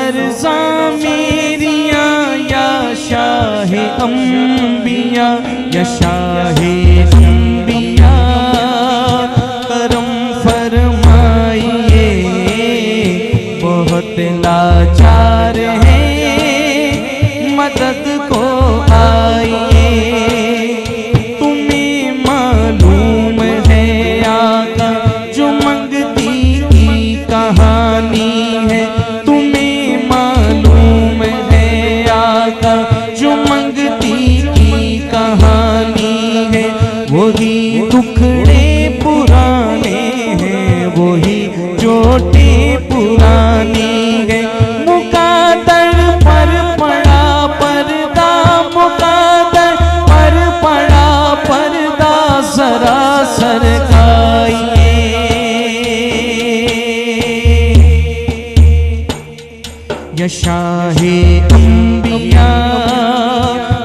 अर्ज़ा मेरिया या शाहे अंबिया या शाहे अंबिया करम फरमाइए। बहुत लाचार हैं मदद को आइए। तुम्हें मालूम है आका जो मंगती की कहानी है। तुम्हें मालूम है आका जो मंगती की कहानी है। वही टुकड़े पुराने हैं, वही चोटे पुरानी है। मुकादर पर पड़ा पर्दा, मुकादर पर पड़ा पर्दा, जरा सरकाइए। या शाहे अंबिया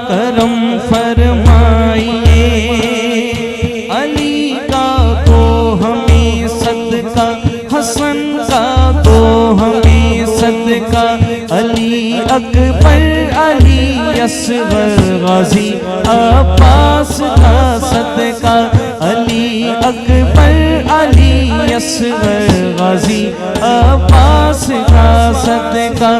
करम फरमाइए। अली का तो हमें सदका, हसन का तो हमें सदका। अली अकबर अली असगर गाजी अब्बास का सदका। अली अकबर अली असगर गाजी अब्बास का सदका।